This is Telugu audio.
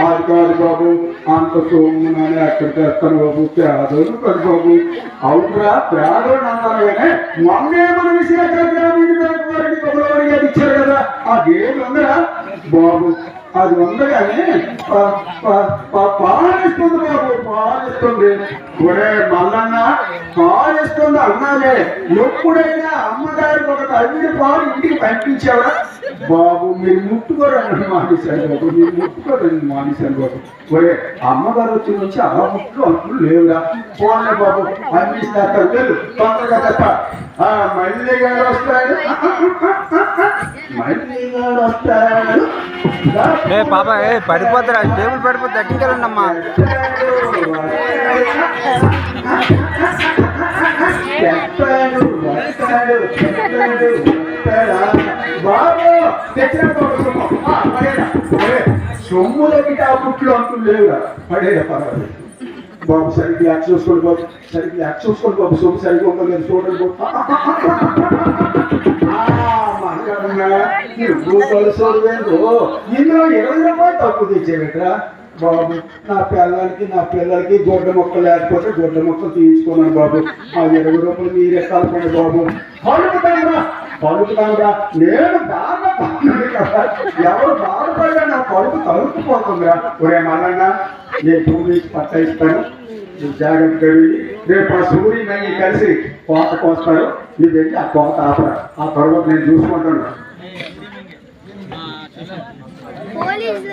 అది కాదు బాబు, అంత సొమ్మునని ఎక్కడ తెస్తాను బాబు, పేదోడు కాదు బాబు. అవునరా పేదోడు అన్నారు కానీ మొన్నే మన విశాఖ గ్రామీణ బ్యాంక్ వారికి పొగలవారికి అది ఇచ్చారు కదా, ఆ గేమ్ ఉందరా బాబు. అది ఉంది కానీ పాలిస్తుంది బాబు, పాలిస్తుంది. ఒరే మల్లన్న, పాలిస్తుంది అన్నాలే, ఎప్పుడైనా అమ్మగారికి ఒక తల్లి పాలు ఇంటికి పంపించావా బాబు? మీరు ముట్టుకోరని మానేశారు బాబు, మీరు ముట్టుకోరని మానేశారు బాబు. ఒరే అమ్మగారు వచ్చి ఆ ముట్లు అంటులు లేవురా, పోలే బాబు అందిస్తారు. వెళ్ళు తొందరగా తప్ప. మళ్ళీ గారు వస్తాడు, మళ్ళీ గారు వస్తాడు. పాప పడిపోతారా, టేబుల్ పడిపోతే అట్టికెళ్ళండమ్మా. బాబు తెచ్చిన సొమ్ము దగ్గర ఆ పుట్లు అంటూ లేవురా, పడేరా పర్వాలేదు బాబు. సరిగ్గా యాక్ట్ చూసుకోండి బాబు, సరిగ్గా యాక్ట్ చూసుకోండి బాబు. సొమ్ము సరిగ్గా ఉంటుంది కదా చూడండి బాబు. నువ్వు కలుసుకోలేదు, ఇందులో 20 రూపాయలు తక్కువ తెచ్చేవిట్రా బాబు. నా పిల్లలకి గొడ్డ మొక్క లేకపోతే గొడ్డ మొక్క తీయించుకున్నాను బాబు. ఆ 20 రూపాయలు మీరే కలపండి బాబు. పలుకుతాంరా, నేను బాగా పన్నాను కదా, ఎవరు బాధపడ్డా నా పలుకు తలుపుపోతుందిరా. ఒరే మల్లన్న, నేను భూమి పట్ట ఇస్తాను, జాగ్రత్తగా వెళ్ళి రేపు ఆ సూర్యుని నన్ను కలిసి కోత కోస్తాడు. నీ వెళ్ళి ఆ కోత ఆపరా, ఆ తర్వాత నేను చూసుకుంటాను. పోలీసు